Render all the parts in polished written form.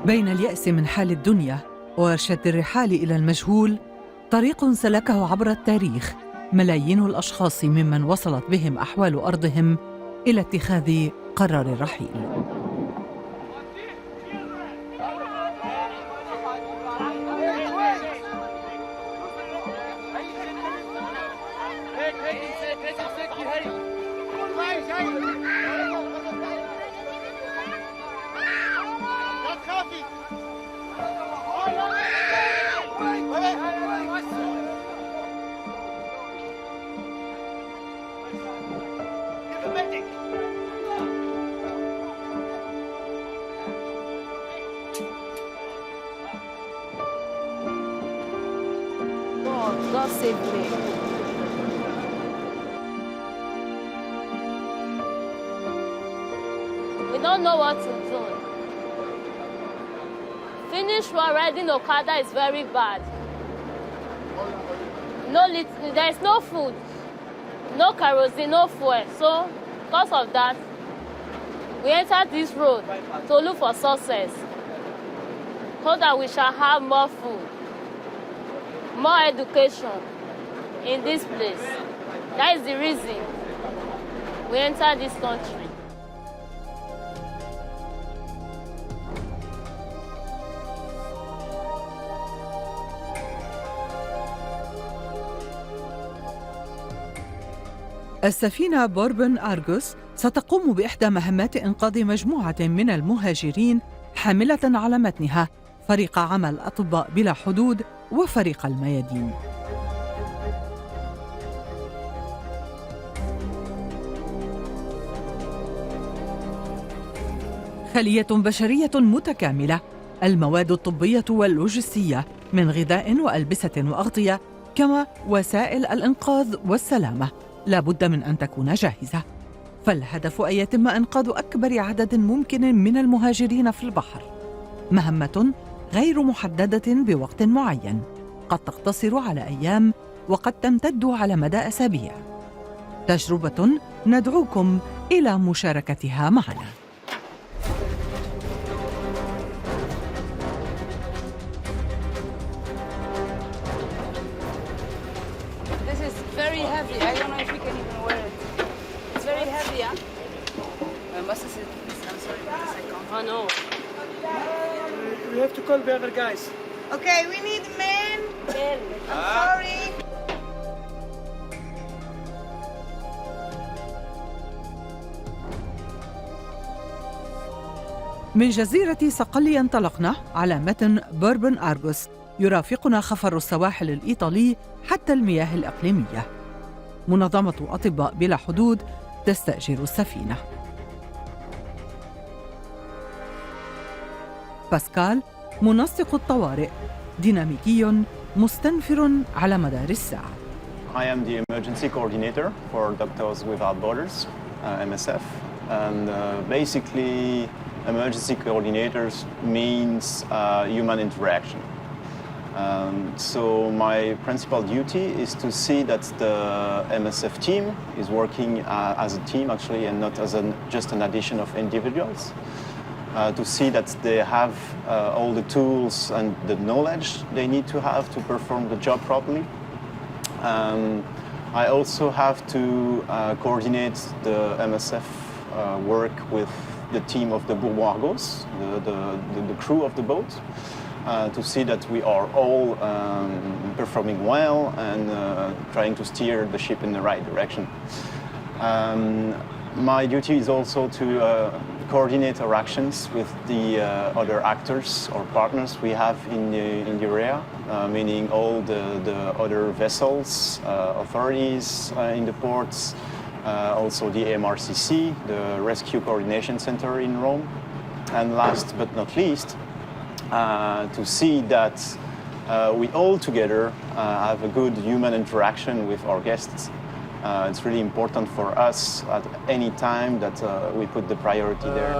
بين اليأس من حال الدنيا وشد الرحال إلى المجهول طريق سلكه عبر التاريخ ملايين الأشخاص ممن وصلت بهم أحوال أرضهم إلى اتخاذ قرار الرحيل. God save me. We don't know what to do. Finish while riding Okada is very bad. There is no food, no kerosene, no fuel. So, because of that, we entered this road to look for success, so that we shall have more food, more education in this place. That is the reason we entered this country. السفينة بوربن أرغوس ستقوم بإحدى مهمات إنقاذ مجموعة من المهاجرين حاملة على متنها فريق عمل أطباء بلا حدود وفريق الميادين. خلية بشرية متكاملة، المواد الطبية واللوجستية من غذاء وألبسة وأغطية، كما وسائل الإنقاذ والسلامة لا بد من أن تكون جاهزة، فالهدف أن يتم إنقاذ أكبر عدد ممكن من المهاجرين في البحر. مهمة غير محددة بوقت معين، قد تقتصر على أيام وقد تمتد على مدى أسابيع. تجربة ندعوكم إلى مشاركتها معنا. We have to call the other guys. Okay, we need men. I'm sorry. من جزيرة صقلية انطلقنا على متن بوربن أرغوس، يرافقنا خفر السواحل الإيطالي حتى المياه الإقليمية. منظمة أطباء بلا حدود تستأجر السفينة. باسكال منسق الطوارئ، ديناميكي مستنفر على مدار الساعة. I am the emergency coordinator for Doctors Without Borders, MSF, and basically emergency coordinators means human interaction. So my principal duty is to see that the MSF team is working as a team actually and not as just an addition of individuals. To see that they have all the tools and the knowledge they need to have to perform the job properly. I also have to coordinate the MSF work with the team of the Bourbon Argos, the crew of the boat, to see that we are all performing well and trying to steer the ship in the right direction. My duty is also to coordinate our actions with the other actors or partners we have in the area, meaning all the other vessels, authorities in the ports, also the MRCC, the Rescue Coordination Center in Rome, and last but not least, to see that we all together have a good human interaction with our guests. It's really important for us at any time that we put the priority there.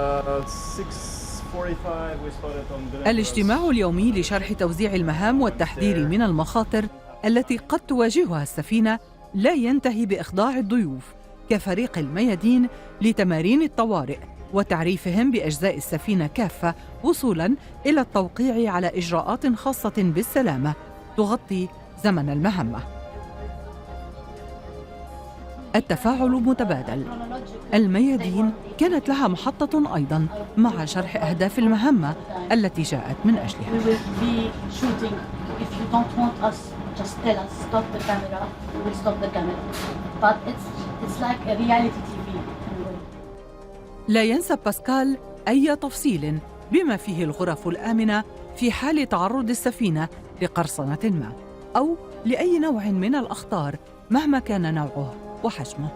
6:45 we started on الاجتماع اليومي لشرح توزيع المهام والتحذير من المخاطر التي قد تواجهها السفينة لا ينتهي بإخضاع الضيوف كفريق الميادين لتمارين الطوارئ وتعريفهم بأجزاء السفينة كافة وصولاً إلى التوقيع على إجراءات خاصة بالسلامة تغطي زمن المهمة. التفاعل متبادل. الميادين كانت لها محطة أيضاً مع شرح أهداف المهمة التي جاءت من أجلها. لا ينسى باسكال أي تفصيل بما فيه الغرف الآمنة في حال تعرض السفينة لقرصنة ما أو لأي نوع من الأخطار مهما كان نوعه وحجمه.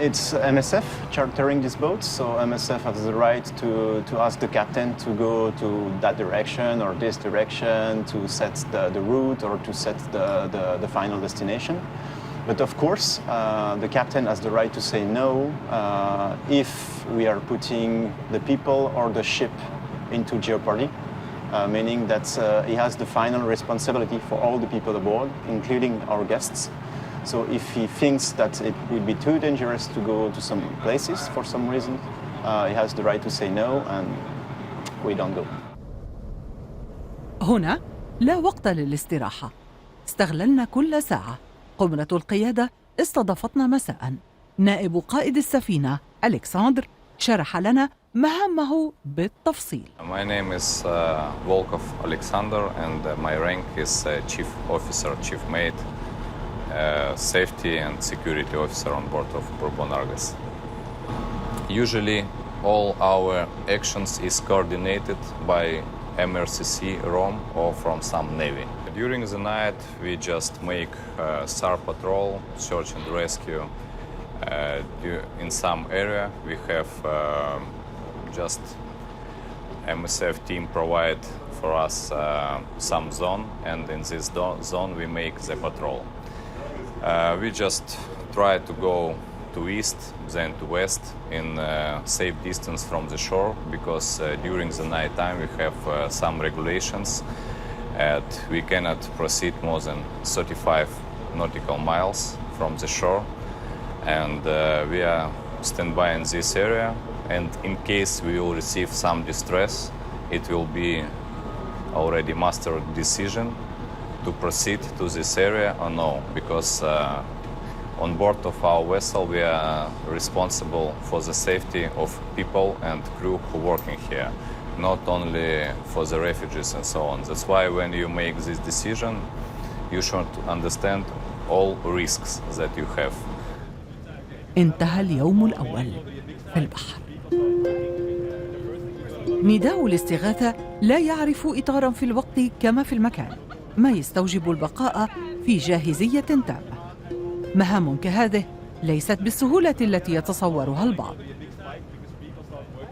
It's MSF chartering these boats, so MSF has the right to ask the captain to go to that direction or this direction to set the route or to set the final destination. But of course, the captain has the right to say no if we are putting the people or the ship into jeopardy, meaning that he has the final responsibility for all the people aboard, including our guests. So if he thinks that it would be too dangerous to go to some places for some reason, he has the right to say no and we don't go. هنا لا وقت للاستراحة. استغللنا كل ساعة. قمرة القيادة استضافتنا مساءً. نائب قائد السفينة ألكسندر شرح لنا مهامه بالتفصيل. My name is Volkov Alexander and my rank is Chief Officer, Chief Mate, Safety and Security Officer on board of Bourbon Argus. Usually all our actions is coordinated by MRCC Rome or from some Navy. During the night we just make SAR patrol, search and rescue. In some area we have just MSF team provide for us some zone, and in this zone we make the patrol. We just try to go to east, then to west in safe distance from the shore, because during the night time we have some regulations and we cannot proceed more than 35 nautical miles from the shore, and we are standby in this area, and in case we will receive some distress, it will be already master decision to proceed to this area or no, because on board of our vessel we are responsible for the safety of people and crew who working here, not only for the refugees and so on. That's why when you make this decision, you should understand all risks that you have. انتهى اليوم الأول في البحر. نداء الاستغاثة لا يعرف إطاراً في الوقت كما في المكان، ما يستوجب البقاء في جاهزية تامة. مهام كهذه ليست بالسهولة التي يتصورها البعض.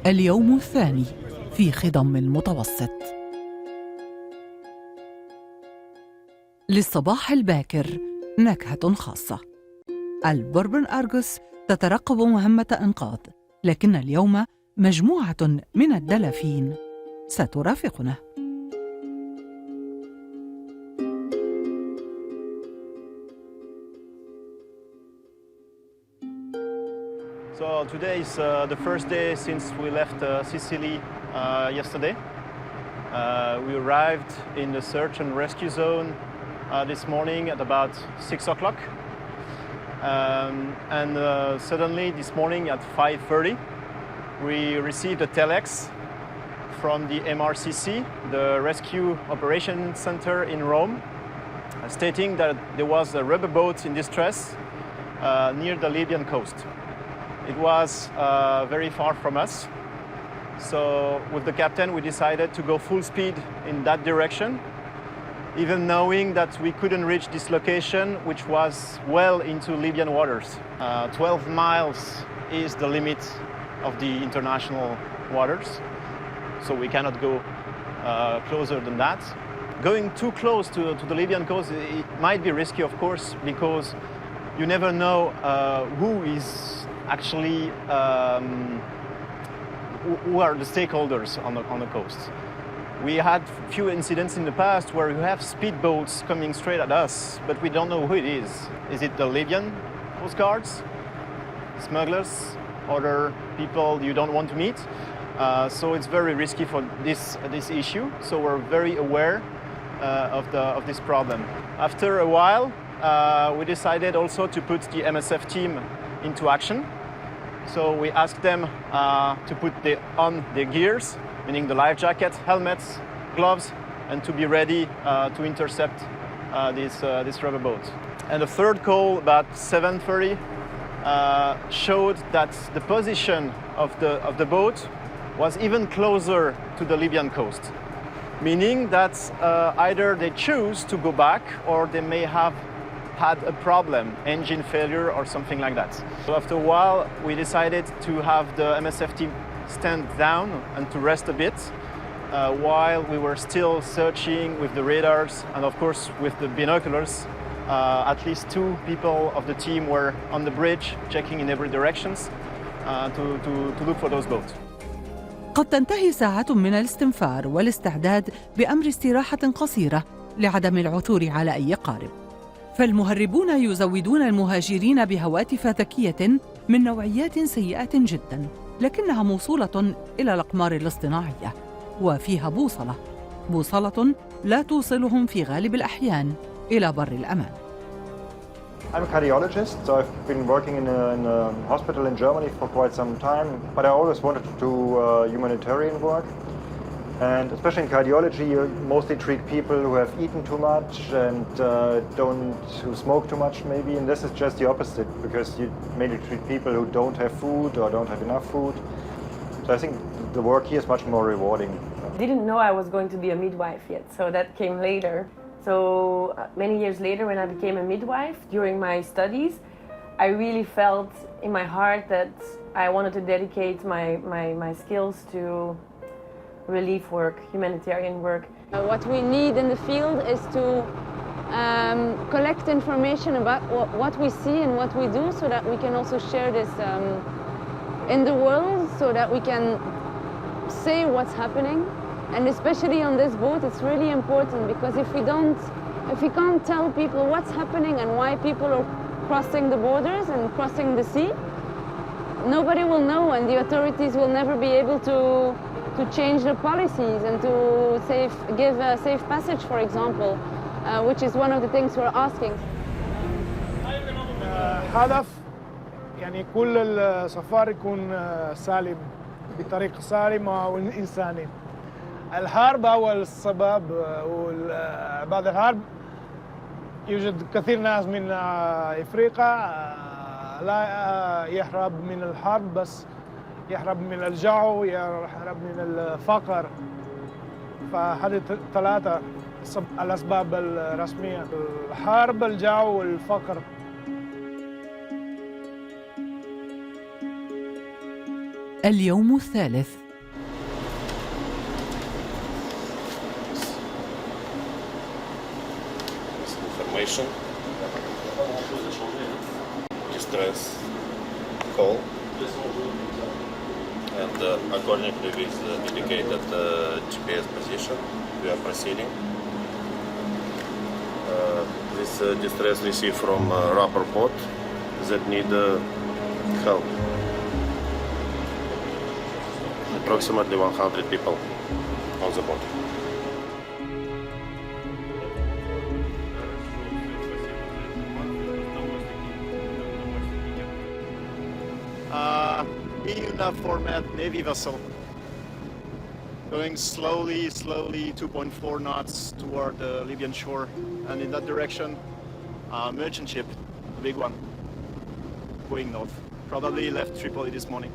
اليوم الثاني في خضم المتوسط. للصباح الباكر نكهة خاصة. البوربون أرغوس تترقب مهمة إنقاذ، لكن اليوم مجموعة من الدلافين سترافقنا. So today is the first day since we left Sicily yesterday. We arrived in the search and rescue zone this morning at about 6 o'clock. And suddenly this morning at 5:30, we received a telex from the MRCC, the Rescue Operation Center in Rome, stating that there was a rubber boat in distress near the Libyan coast. It was very far from us, So with the captain, we decided to go full speed in that direction, even knowing that we couldn't reach this location, which was well into Libyan waters. 12 miles is the limit of the international waters, so we cannot go closer than that. Going too close to the Libyan coast, it might be risky, of course, because you never know who is actually, who are the stakeholders on the coast. We had few incidents in the past where you have speedboats coming straight at us, but we don't know who it is. Is it the Libyan coast guards, smugglers, other people you don't want to meet? So it's very risky for this issue. So we're very aware of this problem. After a while, we decided also to put the MSF team into action. So we asked them to put on their gears, meaning the life jacket, helmets, gloves, and to be ready to intercept this rubber boat. And the third call, about 7:30, showed that the position of the boat was even closer to the Libyan coast, meaning that either they choose to go back or they may have had a problem, engine failure or something like that. So after a while, we decided to have the MSF team stand down and to rest a bit while we were still searching with the radars and of course with the binoculars. At least 2 people of the team were on the bridge checking in every directions to look for those boats. قد تنتهي ساعات من الاستنفار والاستعداد بأمر استراحة قصيرة لعدم العثور على أي قارب. فالمهربون يزودون المهاجرين بهواتف ذكية من نوعيات سيئة جداً، لكنها موصولة إلى الأقمار الاصطناعية وفيها بوصلة لا توصلهم في غالب الأحيان إلى بر الأمان. I'm a cardiologist, so I've been working in a hospital in Germany for quite some time, but I always wanted to do humanitarian work. And especially in cardiology, you mostly treat people who have eaten too much and who smoke too much maybe, and this is just the opposite, because you mainly treat people who don't have food or don't have enough food. So I think the work here is much more rewarding. I didn't know I was going to be a midwife yet, so that came later. So many years later, when I became a midwife during my studies, I really felt in my heart that I wanted to dedicate my skills to relief work, humanitarian work. What we need in the field is to collect information about what we see and what we do so that we can also share this in the world so that we can say what's happening. And especially on this boat, it's really important because if we can't tell people what's happening and why people are crossing the borders and crossing the sea, nobody will know and the authorities will never be able to change the policies and to give a safe passage, for example, which is one of the things we're asking. هدف يعني كل السفر يكون سالم بطريقة سالمة وإنسانية. الحرب أو السبب بعد الحرب يوجد كثير ناس من إفريقيا لا يهرب من الحرب بس يهرب من الجوع يهرب من الفقر. فهذه 3 الأسباب الرسمية: الحرب، الجوع، والفقر. اليوم الثالث. Information, distress call, and accordingly with the indicated GPS position, we are proceeding. This distress received from rubber boat that need help. Approximately 100 people on the boat. EU format Navy vessel going slowly 2.4 knots toward the Libyan shore, and in that direction merchant ship, a big one, going north, probably left Tripoli this morning.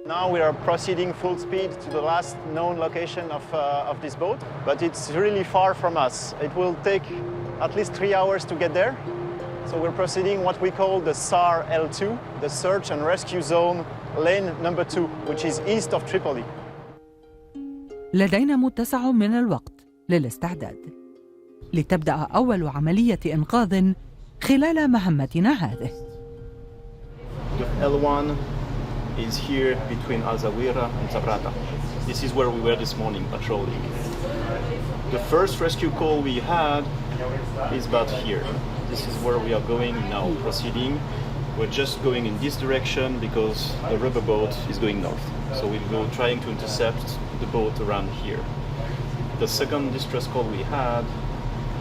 Now we are proceeding full speed to the last known location of this boat, but it's really far from us. It will take at least 3 hours to get there. So we're proceeding what we call the SAR L2, the Search and Rescue Zone, lane number 2, which is east of Tripoli. لدينا متسع من الوقت للاستعداد لتبدأ أول عملية إنقاذ خلال مهمتنا هذه. The L1 is here between Al-Zawira and Zabrata. This is where we were this morning patrolling. The first rescue call we had is about here. This is where we are going now, proceeding. We're just going in this direction because the rubber boat is going north. So we'll go trying to intercept the boat around here. The second distress call we had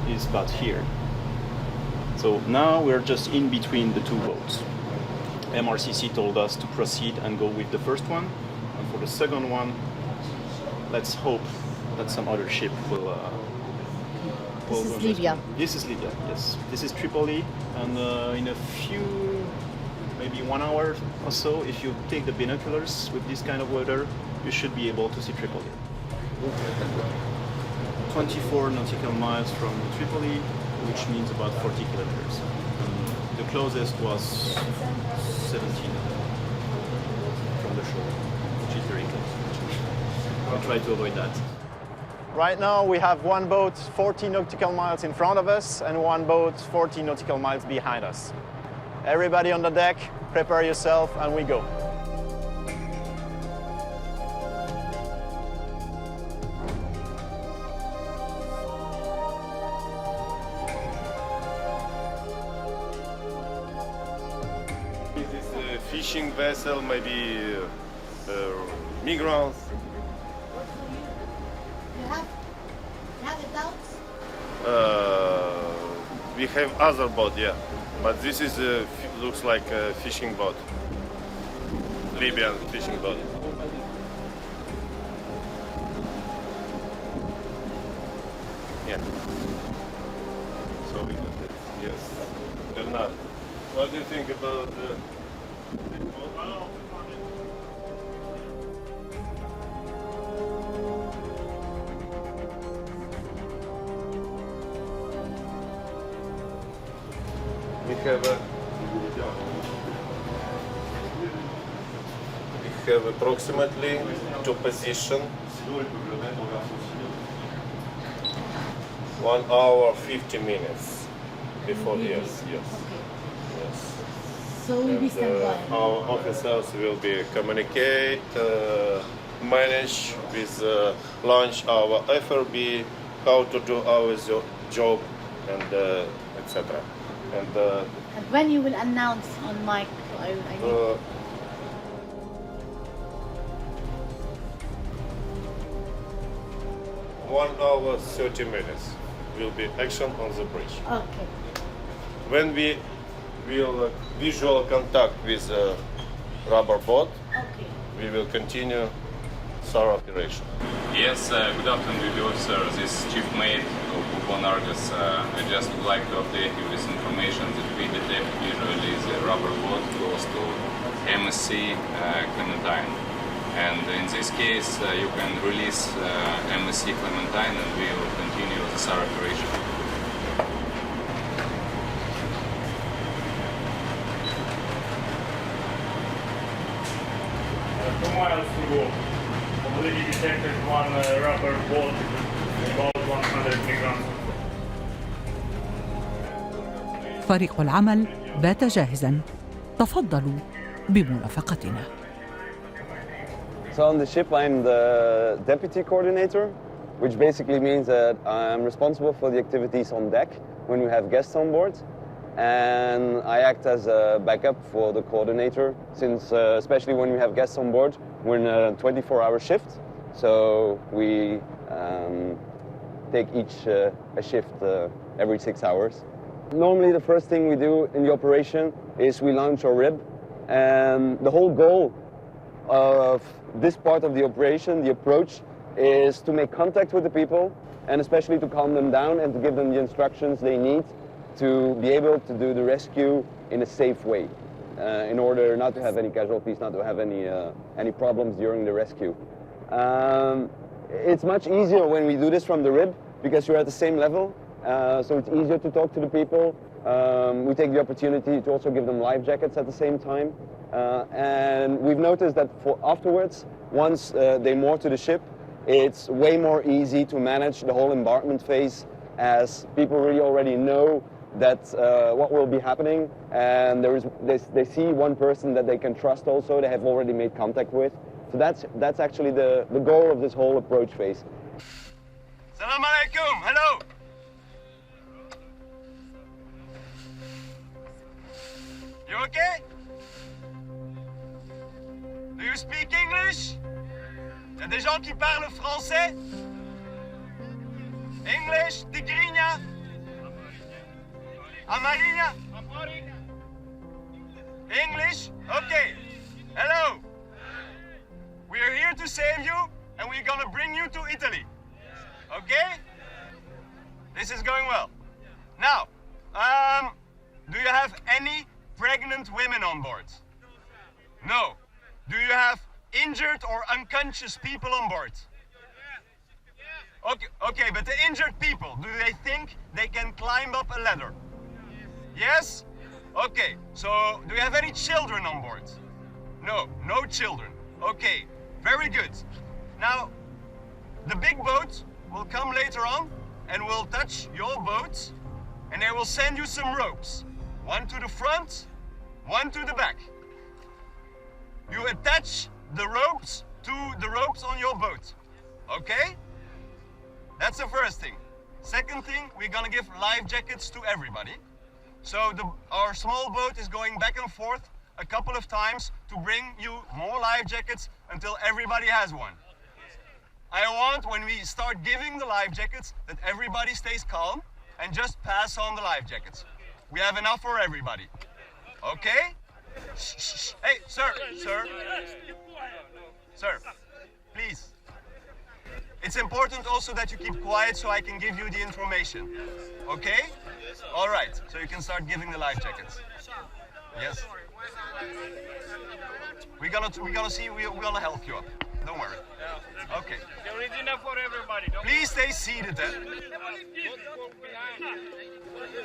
is about here. So now we're just in between the two boats. MRCC told us to proceed and go with the first one. And for the second one, let's hope that some other ship will... This is Libya. This is Libya, yes. This is Tripoli, and in a few, maybe 1 hour or so, if you take the binoculars with this kind of weather, you should be able to see Tripoli. 24 nautical miles from Tripoli, which means about 40 kilometers. The closest was 17 from the shore, which is very close. I'll try to avoid that. Right now we have one boat 40 nautical miles in front of us and one boat 40 nautical miles behind us. Everybody on the deck, prepare yourself, and we go. This is a fishing vessel, maybe migrants. You have adults? We have other boat, yeah, but this is looks like a fishing boat, Libyan fishing boat. Yeah. So we got it. Yes. Bernard, what do you think about the boat? We have approximately 2 positions. 1 hour 50 minutes before. Yes. So we'll be standby. Our officers will be communicate, manage with launch our FRB, how to do our job, and etc. And when you will announce on mic, I need... 1 hour 30 minutes will be action on the bridge. Okay. When we will visual contact with rubber boat, Okay. we will continue SAR operation. Yes, good afternoon, duty officer. This is Chief Mate of Bourbon Argus. I just would like to update you with information that we detect usually the rubber boat close to MSC Clementine. And in this case, you can release MSC Clementine and we will continue the SAR operation. 2 miles to go. Already detected one rubber boat, about 100 migrants. فريق العمل بات جاهزاً. تفضلوا بمرافقتنا. So on the ship, I'm the deputy coordinator, which basically means that I'm responsible for the activities on deck when we have guests on board. And I act as a backup for the coordinator, since especially when we have guests on board, we're in a 24-hour shift. So we take each a shift every 6 hours. Normally the first thing we do in the operation is we launch our rib. And the whole goal of this part of the operation, the approach, is to make contact with the people and especially to calm them down and to give them the instructions they need to be able to do the rescue in a safe way. in order not to have any casualties, not to have any problems during the rescue. It's much easier when we do this from the rib because you're at the same level, so it's easier to talk to the people. We take the opportunity to also give them life jackets at the same time. And we've noticed that for afterwards, once they moor to the ship, it's way more easy to manage the whole embarkment phase, as people really already know that what will be happening, and they see one person that they can trust also, they have already made contact with. So that's actually the goal of this whole approach phase. Salam alaikum, hello! You okay? Do you speak English? Il y a des gens qui parlent français? English, Tigrinya? Amarinya? English? Okay. Hello. We are here to save you, and we're gonna bring you to Italy. Okay? This is going well. Now, do you have any pregnant women on board? No. Do you have injured or unconscious people on board? Okay, but the injured people, do they think they can climb up a ladder? Yes? Okay, so do you have any children on board? No, no children. Okay, very good. Now, the big boat will come later on and will touch your boat, and they will send you some ropes. One to the front, one to the back. You attach the ropes to the ropes on your boat, okay? That's the first thing. Second thing, we're gonna give life jackets to everybody. So our small boat is going back and forth a couple of times to bring you more life jackets until everybody has one. I want, when we start giving the life jackets, that everybody stays calm and just pass on the life jackets. We have enough for everybody. Okay? Shh, shh, shh. Hey, sir, please. It's important also that you keep quiet so I can give you the information. Okay? All right, so you can start giving the life jackets. Yes. We're gonna help you up. Don't worry. Okay. The original for everybody. Please stay seated, eh?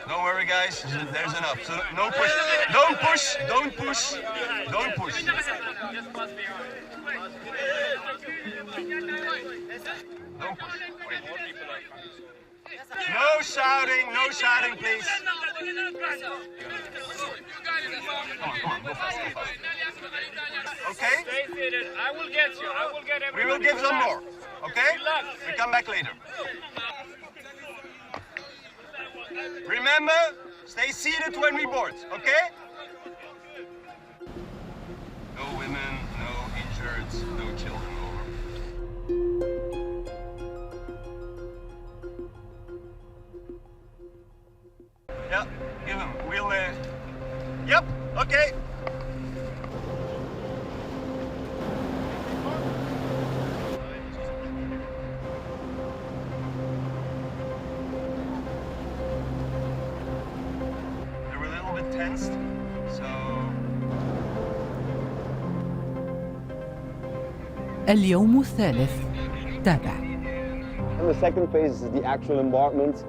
Don't worry, guys. There's enough. So no push. Don't push. Don't push. Don't push. Don't push. Wait. No shouting, please. Come on, go fast. Okay? Stay seated. I will get you. I will get everybody. We will give some more. Okay? We come back later. Remember, stay seated when we board, okay? No women, no injured, no children over. Yeah, give him. We'll, yep, okay. Tensed, so... اليوم الثالث تابع. And the second phase is the actual embarkment,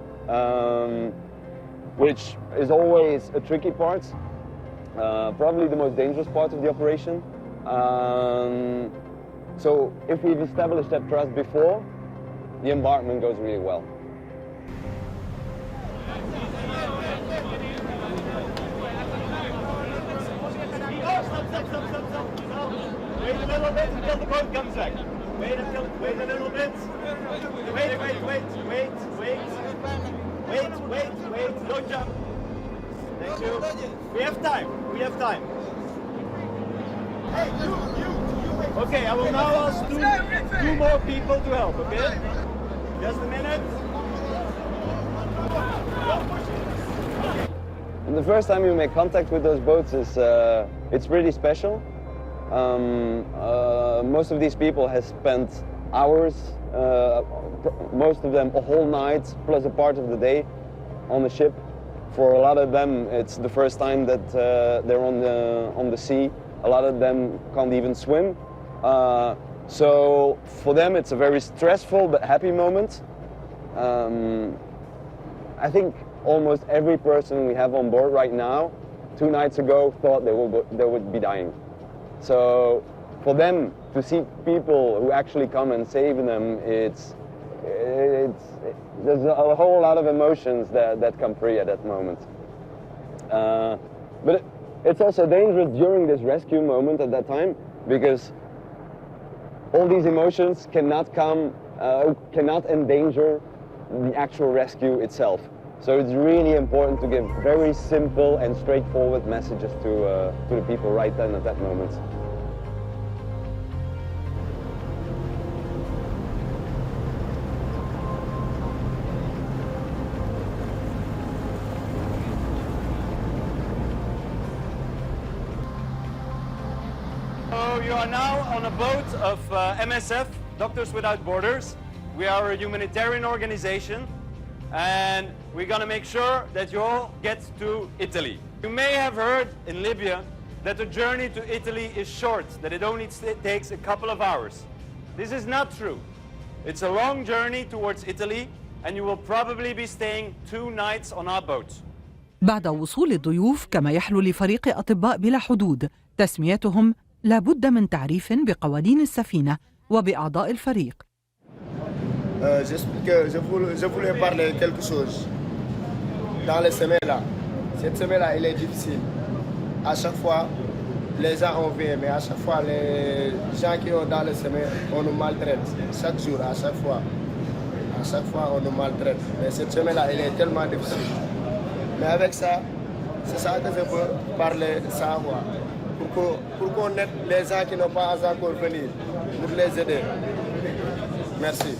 which is always a tricky part, probably the most dangerous part of the operation. So if we've established that trust before, the embarkment goes really well. Wait a little bit until the boat comes back. Wait a little bit. Wait. Don't jump. Thank you. We have time. Hey, you. Okay, I will now ask two more people to help, okay? Just a minute. Don't push it. And the first time you make contact with those boats is it's really special. Most of these people have spent hours, most of them a whole night plus a part of the day on the ship. For a lot of them, it's the first time that they're on the sea. A lot of them can't even swim. So for them, it's a very stressful but happy moment. I think almost every person we have on board right now, 2 nights ago, thought they would be dying. So for them to see people who actually come and save them, there's a whole lot of emotions that come free at that moment. But it's also dangerous during this rescue moment at that time, because all these emotions cannot endanger the actual rescue itself. So it's really important to give very simple and straightforward messages to the people right then at that moment. So you are now on a boat of MSF, Doctors Without Borders. We are a humanitarian organization, and we're going to make sure that you all get to Italy. You may have heard in Libya that the journey to Italy is short, that it only takes a couple of hours. This is not true. It's a long journey towards Italy, and you will probably be staying 2 nights on our boat. بعد وصول الضيوف، كما يحلو لفريق أطباء بلا حدود تسميتهم، لابد من تعريف بقوانين السفينة وبأعضاء الفريق. Je voulais parler quelque chose. Dans les semaines-là, cette semaine-là, elle est difficile. À chaque fois, les gens ont vu, mais à chaque fois, les gens qui sont dans les semaines, on nous maltraite. Chaque jour, à chaque fois. À chaque fois, on nous maltraite. Mais cette semaine-là, elle est tellement difficile. Mais avec ça, c'est ça que je veux parler sans voix. Pour qu'on aide les gens qui n'ont pas encore venu, pour les aider. Merci.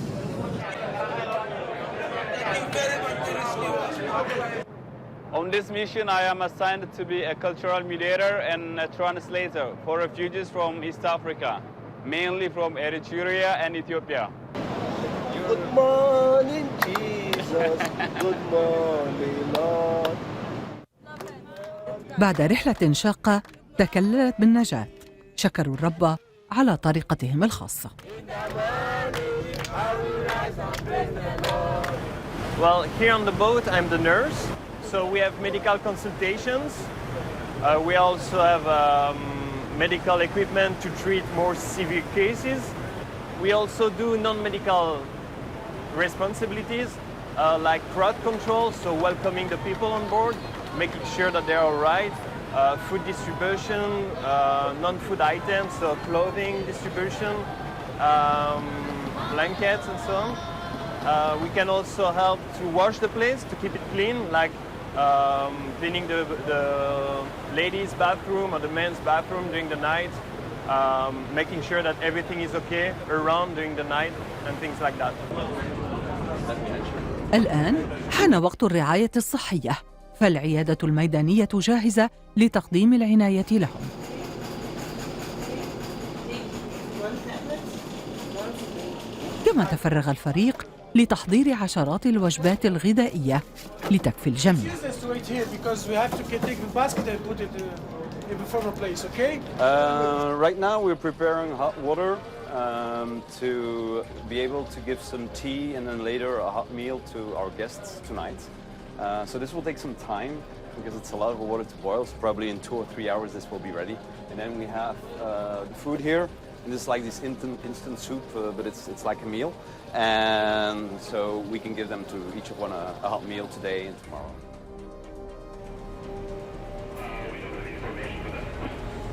On this mission, I am assigned to be a cultural mediator and a translator for refugees from East Africa, mainly from Eritrea and Ethiopia. Good morning, Jesus. Good morning, Lord. بعد رحلة شاقة تكللت بالنجاة، شكروا الرب على طريقتهم الخاصة. Well, here on the boat, I'm the nurse. So we have medical consultations. We also have medical equipment to treat more severe cases. We also do non-medical responsibilities like crowd control, so welcoming the people on board, making sure that they're all right, food distribution, non-food items, so clothing distribution, blankets and so on. We can also help to wash the place, to keep it clean, like cleaning the ladies' bathroom or the men's bathroom during the night, making sure that everything is okay around during the night and things like that. الآن حان وقت الرعاية الصحية، فالعيادة الميدانية جاهزة لتقديم العناية لهم. كما تفرغ الفريق لتحضير عشرات الوجبات الغذائية لتكفي الجميع. Right now we're preparing hot water to be able to give some tea and then later a hot meal to our guests tonight. So this will take some time because it's a lot of water to boil, so probably in 2 or 3 hours this will be ready. And then we have the food here, and this is like this instant soup, but it's like a meal. And so we can give them to each of one a hot meal today and tomorrow.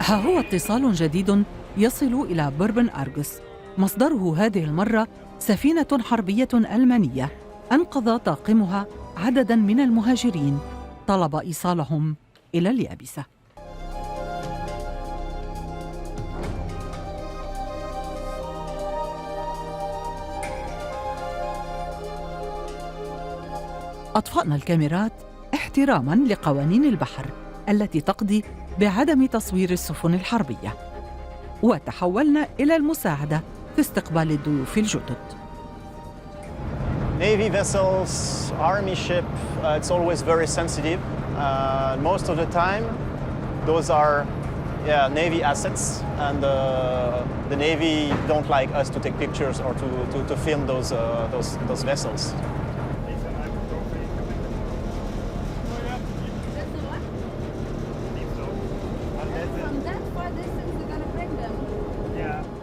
ها هو اتصال جديد يصل إلى بوربن أرغس، مصدره هذه المرة سفينة حربية ألمانية أنقذ طاقمها عدداً من المهاجرين طلب إيصالهم إلى اليابسة. أطفأنا الكاميرات احتراماً لقوانين البحر التي تقضي بعدم تصوير السفن الحربية، وتحولنا إلى المساعدة في استقبال الضيوف الجدد. Navy vessels, army ship, it's always very sensitive. Most of the time, those are Navy assets, and the Navy don't like us to take pictures or to film those vessels.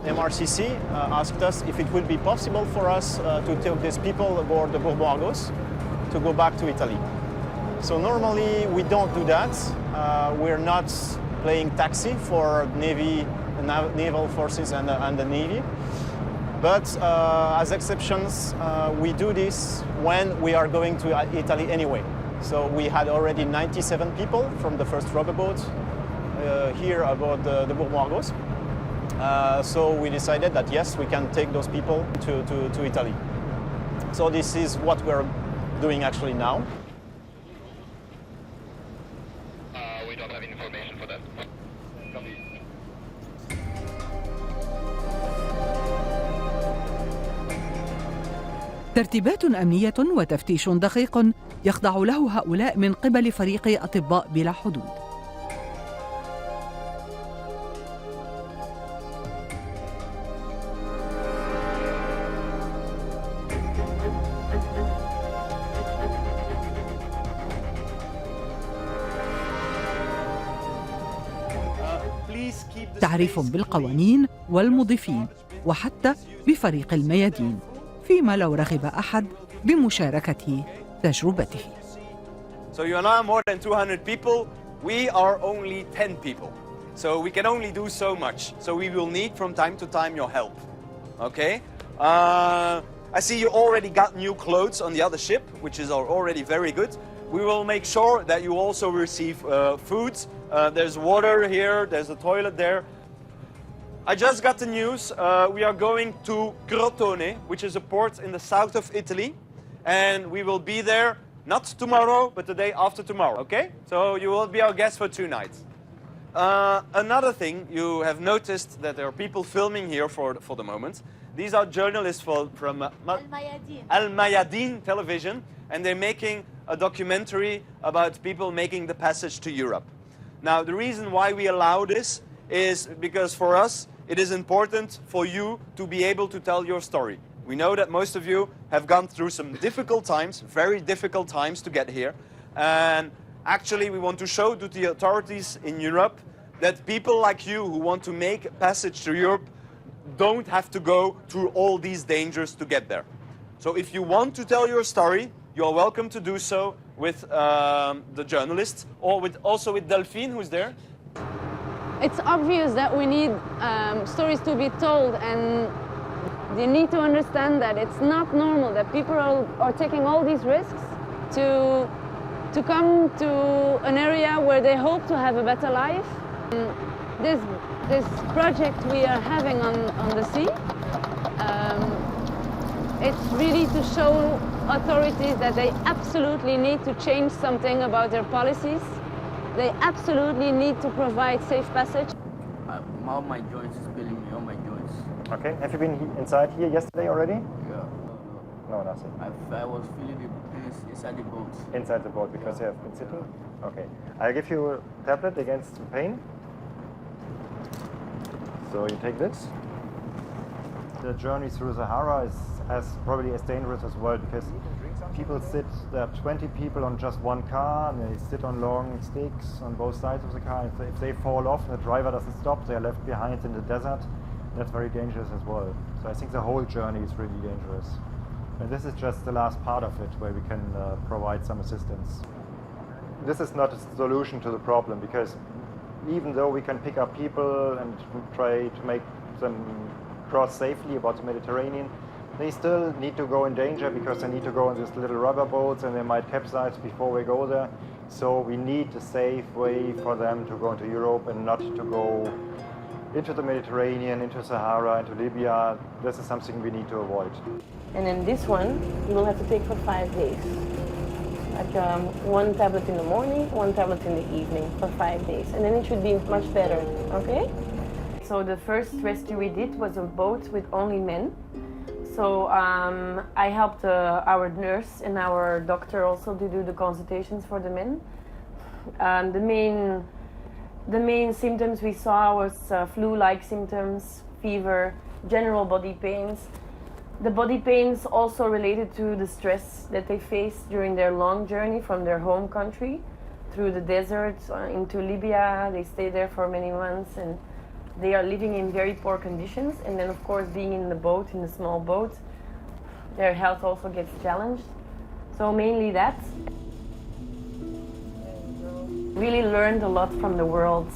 MRCC asked us if it would be possible for us to take these people aboard the Bourbon-Argos to go back to Italy. So normally we don't do that. We're not playing taxi for naval forces and the Navy. But as exceptions, we do this when we are going to Italy anyway. So we had already 97 people from the first rubber boat here aboard the Bourbon-Argos. So we decided that yes, we can take those people to Italy. So this is what we're doing actually now. We don't have information for that. ترتيبات أمنية وتفتيش دقيق يخضع له هؤلاء من قبل فريق أطباء بلا حدود. تعريف بالقوانين والمضيفين وحتى بفريق الميادين، فيما لو رغب أحد بمشاركة تجربته. So you are now more than 200 people. We are only 10 people. So we can only do so much. So we will need from time to time your help. Okay? I see you already got new clothes on the other ship, which is already very good. We will make sure that you also receive food. There's water here, there's a toilet there. I just got the news. We are going to Crotone, which is a port in the south of Italy. And we will be there not tomorrow, but the day after tomorrow, okay? So you will be our guest for 2 nights. Another thing, you have noticed that there are people filming here for the moment. These are journalists from AlMayadeen television, and they're making a documentary about people making the passage to Europe. Now, the reason why we allow this is because for us, it is important for you to be able to tell your story. We know that most of you have gone through some difficult times, very difficult times to get here. And actually, we want to show to the authorities in Europe that people like you who want to make a passage to Europe don't have to go through all these dangers to get there. So if you want to tell your story, you are welcome to do so with the journalists or also with Delphine, who's there. It's obvious that we need stories to be told, and you need to understand that it's not normal that people are taking all these risks to come to an area where they hope to have a better life. This project we are having on the sea, it's really to show authorities that they absolutely need to change something about their policies. They absolutely need to provide safe passage. All my joints is killing me, all my joints. Okay, have you been inside here yesterday already? Yeah. No, nothing. I was feeling the pains inside the boat. Inside the boat because you have been sitting? Okay. I'll give you a tablet against pain. So you take this. The journey through Sahara is probably as dangerous as well because people there are 20 people on just one car, and they sit on long sticks on both sides of the car. If they fall off, the driver doesn't stop, they're left behind in the desert. That's very dangerous as well. So I think the whole journey is really dangerous. And this is just the last part of it where we can provide some assistance. This is not a solution to the problem because even though we can pick up people and try to make them cross safely about the Mediterranean, they still need to go in danger because they need to go on these little rubber boats and they might capsize before we go there. So we need a safe way for them to go into Europe and not to go into the Mediterranean, into Sahara, into Libya. This is something we need to avoid. And then this one, you will have to take for 5 days. Like 1 tablet in the morning, 1 tablet in the evening for 5 days. And then it should be much better, okay? So the first rescue we did was a boat with only men. So I helped our nurse and our doctor also to do the consultations for the men. The main symptoms we saw was flu-like symptoms, fever, general body pains. The body pains also related to the stress that they faced during their long journey from their home country through the desert into Libya. They stayed there for many months and they are living in very poor conditions. And then, of course, being in the boat, in the small boat, their health also gets challenged. So mainly that. Really learned a lot from the world,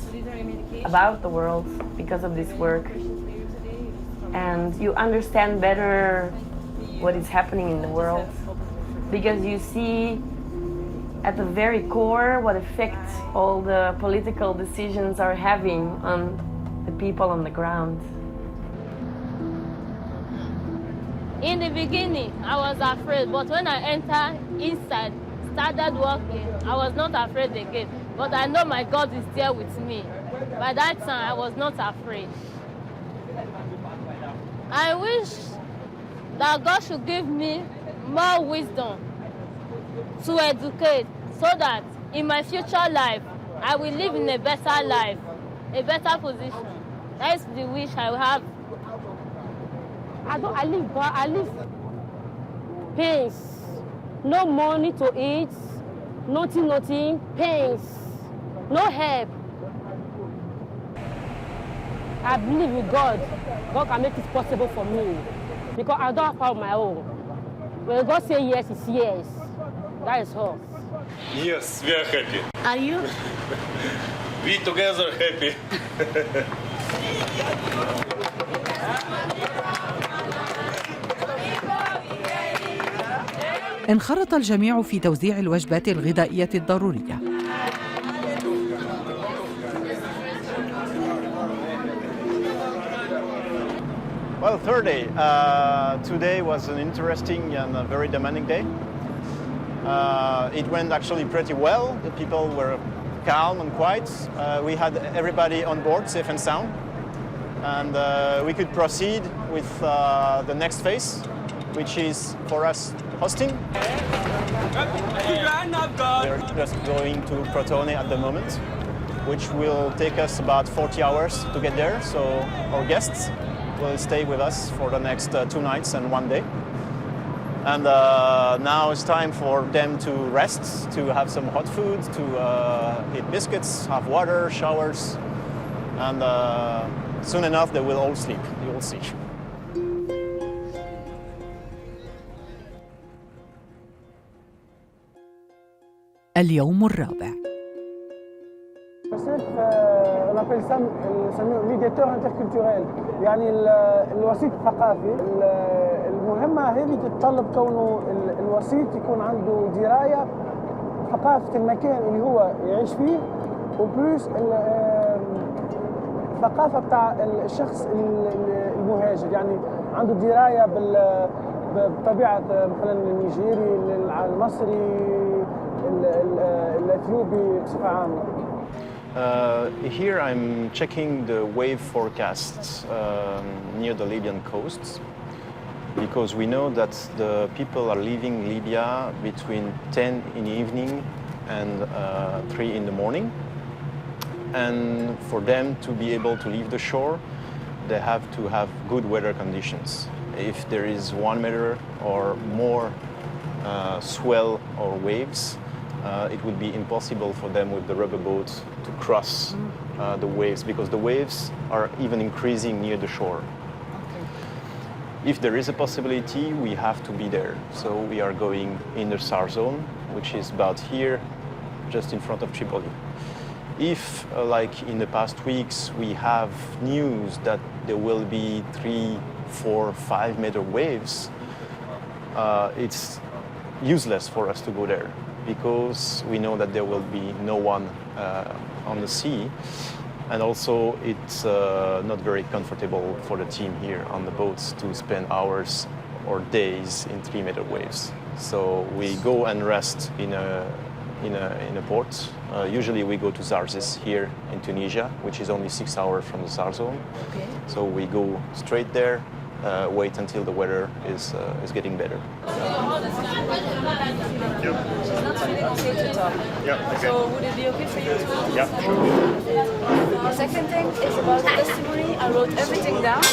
about the world, because of this work. And you understand better what is happening in the world, because you see at the very core what effect all the political decisions are having on the people on the ground. In the beginning, I was afraid, but when I entered inside, started working, I was not afraid again. But I know my God is there with me. By that time, I was not afraid. I wish that God should give me more wisdom to educate so that in my future life, I will live in a better life, a better position. That's the wish I have. I live pains. No money to eat, nothing, pains, no help. I believe in God. God can make it possible for me because I don't have power of my own. When God says yes, it's yes. That is all. Yes, we are happy. Are you? We together happy. انخرط الجميع في توزيع الوجبات الغذائية الضرورية. Well, third day. Today was an interesting and a very demanding day. It went actually pretty well. The people were calm and quiet. We had everybody on board, safe and sound. And we could proceed with the next phase, which is for us hosting. We're just going to Crotone at the moment, which will take us about 40 hours to get there. So our guests will stay with us for the next 2 nights and 1 day. And now it's time for them to rest, to have some hot food, to eat biscuits, have water, showers, and soon enough they will all sleep. You will see. اليوم الرابع. on appelle ça médiateur interculturel يعني الوسيط الثقافي. المهمة هذه تتطلب كونه الوسيط يكون عنده دراية ثقافة المكان اللي هو يعيش فيه وبلوس الثقافة بتاع الشخص المهاجر، يعني عنده دراية بطبيعة مثلا النيجيري، المصري، الأثيوبي بصفة عامة. Here I'm checking the wave forecasts near the Libyan coasts because we know that the people are leaving Libya between 10 in the evening and 3 in the morning. And for them to be able to leave the shore, they have to have good weather conditions. If there is 1 meter or more swell or waves, it would be impossible for them with the rubber boat to cross the waves because the waves are even increasing near the shore. If there is a possibility, we have to be there. So we are going in the SAR zone, which is about here, just in front of Tripoli. If, like in the past weeks, we have news that there will be 3, 4, 5 meter waves, it's useless for us to go there because we know that there will be no one on the sea. And also it's not very comfortable for the team here on the boats to spend hours or days in 3 meter waves. So we go and rest in a port. Usually we go to Zarzis here in Tunisia, which is only 6 hours from the SAR zone. Okay. So we go straight there, wait until the weather is getting better. She's not feeling okay to talk. Yeah, okay. So would it be okay for you to? Yeah, sure. The second thing is about the testimony. I wrote everything down.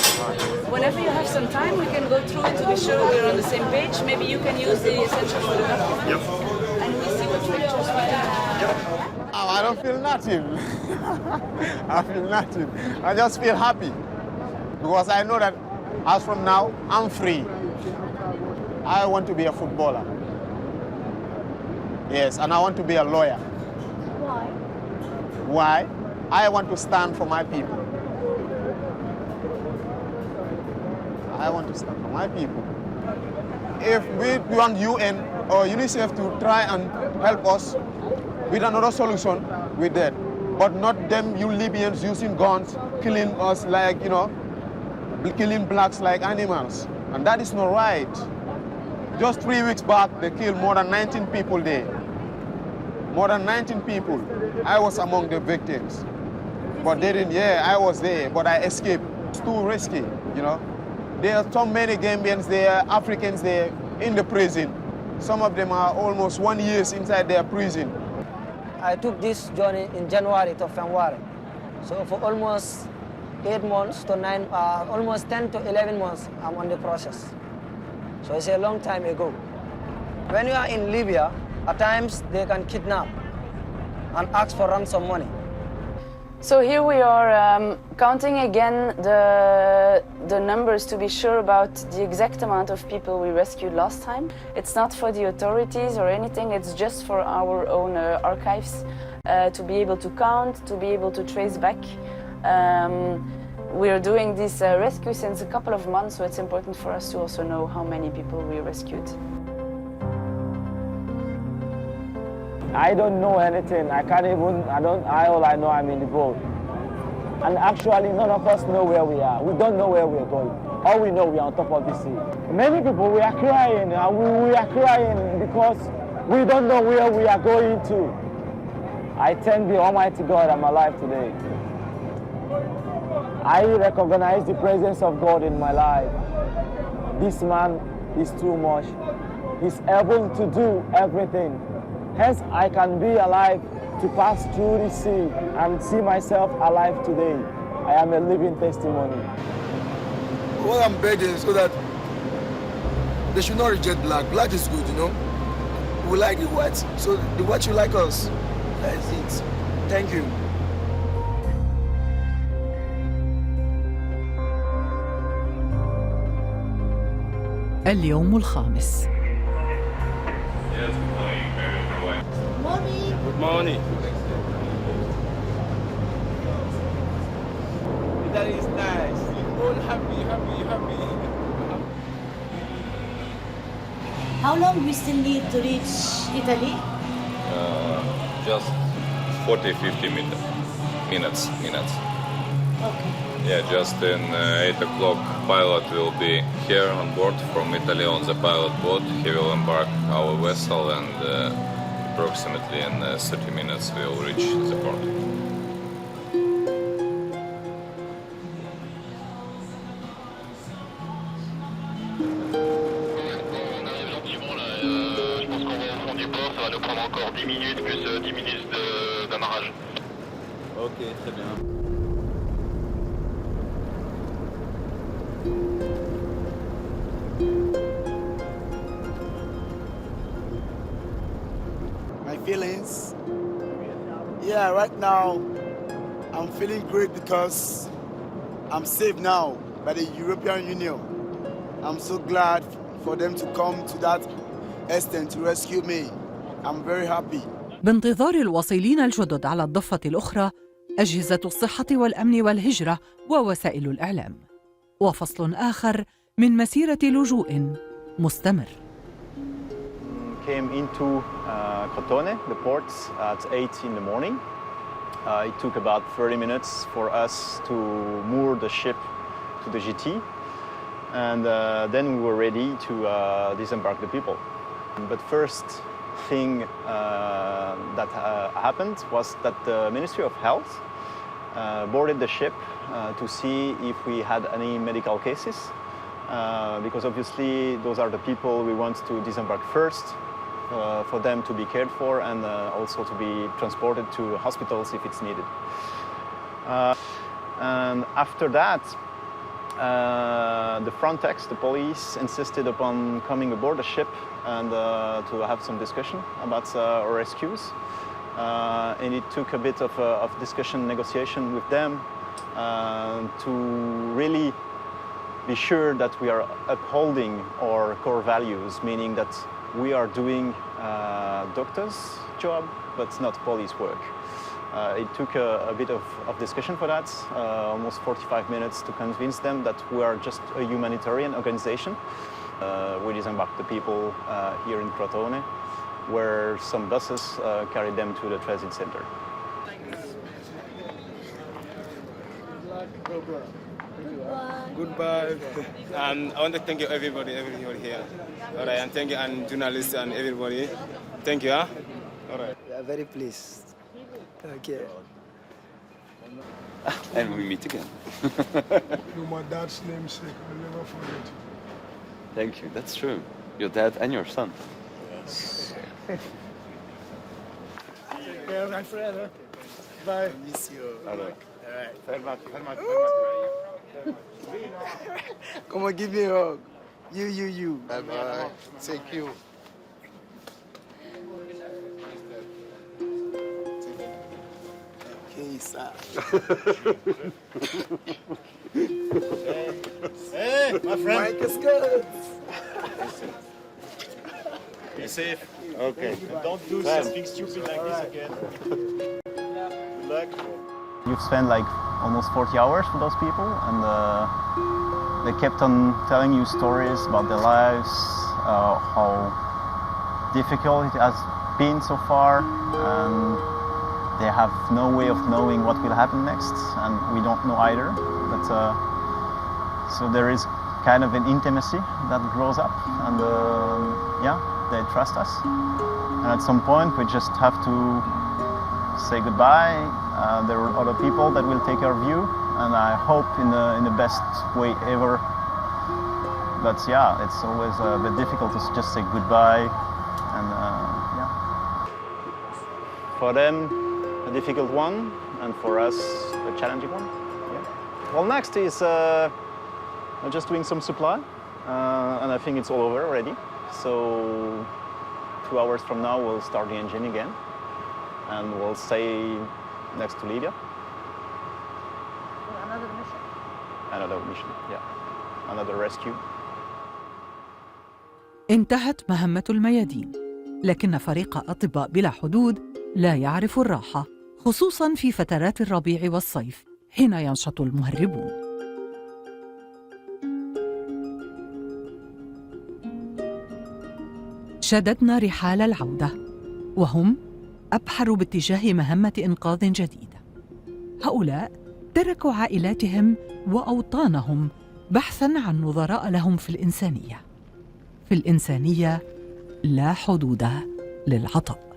Whenever you have some time, we can go through it to be sure we're on the same page. Maybe you can use the essential for the document. Yep. And we see what pictures we can have. Oh, I don't feel nothing. I feel nothing. I just feel happy because I know that as from now, I'm free. I want to be a footballer. Yes, and I want to be a lawyer. Why? Why? I want to stand for my people. I want to stand for my people. If we want UN or UNICEF to try and help us with another solution, we're dead. But not them, you Libyans using guns, killing us like, you know, killing blacks like animals. And that is not right. Just 3 weeks back, they killed more than 19 people there. More than 19 people. I was among the victims. But they didn't, I was there, but I escaped. It's too risky, you know. There are so many Gambians there, Africans there in the prison. Some of them are almost 1 year inside their prison. I took this journey in January to February. So for almost 8 months to 9, almost 10 to 11 months, I'm on the process. So it's a long time ago. When you are in Libya, at times they can kidnap and ask for ransom money. So here we are counting again the numbers to be sure about the exact amount of people we rescued last time. It's not for the authorities or anything, it's just for our own archives to be able to count, to be able to trace back. We're doing this rescue since a couple of months, so it's important for us to also know how many people we rescued. I don't know anything. All I know, I'm in the boat. And actually, none of us know where we are. We don't know where we are going. All we know, we are on top of the sea. Many people, we are crying. We are crying because we don't know where we are going to. I thank the Almighty God I'm alive today. I recognize the presence of God in my life. This man is too much. He's able to do everything. Hence, I can be alive to pass through the sea and see myself alive today. I am a living testimony. What I'm begging is so that they should not reject black. Black is good, you know. We like the white, so the white should like us. That's it. Thank you. اليوم الخامس. Good morning. That is nice. All happy. How long we still need to reach Italy? Just 40-50 minutes. Okay. Yeah, just in 8 o'clock, pilot will be here on board from Italy on the pilot boat. He will embark our vessel and approximately in 30 minutes we will reach the port. Ok, très bien. My feelings? Yeah, right now I'm feeling great because I'm safe now by the European Union. I'm so glad for them to come to that extent to rescue me. I'm very happy. بانتظار الواصلين الجدد على الضفة الأخرى أجهزة الصحة والأمن والهجرة ووسائل الإعلام، وفصل آخر من مسيرة لجوء مستمر. Came into Crotone, the port, at 8 in the morning. It took about 30 minutes for us to moor the ship to the GT, and then we were ready to disembark the people. But first thing that happened was that the Ministry of Health boarded the ship to see if we had any medical cases. because obviously those are the people we want to disembark first, for them to be cared for and also to be transported to hospitals if it's needed. And after that, the Frontex, the police, insisted upon coming aboard the ship and to have some discussion about our rescues. And it took a bit of discussion, negotiation with them to really be sure that we are upholding our core values, meaning that we are doing doctor's job, but not police work. It took a bit of discussion for that, almost 45 minutes to convince them that we are just a humanitarian organization. We disembarked the people here in Crotone, where some buses carried them to the transit center. Goodbye. I want to thank you everybody here. All right, and thank you and journalists and everybody. Thank you. Huh? All right. We are very pleased. Okay. And we meet again. No, my dad's namesake. I'll never forget it. Thank you. That's true. Your dad and your son. Yes. Yeah, my friend. Bye. Miss you. All right. Come on, give me a hug. You. Bye-bye. Thank you. Okay, sir. Hey, my friend. Mike is good. Be safe. Okay. Don't do something stupid like this again. Good luck. You've spent like almost 40 hours with those people, and they kept on telling you stories about their lives, how difficult it has been so far, and they have no way of knowing what will happen next, and we don't know either. But so there is kind of an intimacy that grows up, and yeah, they trust us. And at some point, we just have to say goodbye. There are other people that will take care of you, and I hope in the best way ever. But yeah, it's always a bit difficult to just say goodbye, and yeah. For them, a difficult one, and for us, a challenging one. Yeah. Well, next is just doing some supply, and I think it's all over already. So 2 hours from now, we'll start the engine again, and we'll stay next to Libya. Another mission? Another mission, yeah. Another rescue. انتهت مهمة الميادين، لكن فريق أطباء بلا حدود لا يعرف الراحة، خصوصاً في فترات الربيع والصيف حين ينشط المهربون. شددنا رحال العودة، وهم أبحر باتجاه مهمة إنقاذ جديدة. هؤلاء تركوا عائلاتهم وأوطانهم بحثاً عن نظراء لهم في الإنسانية. في الإنسانية لا حدود للعطاء.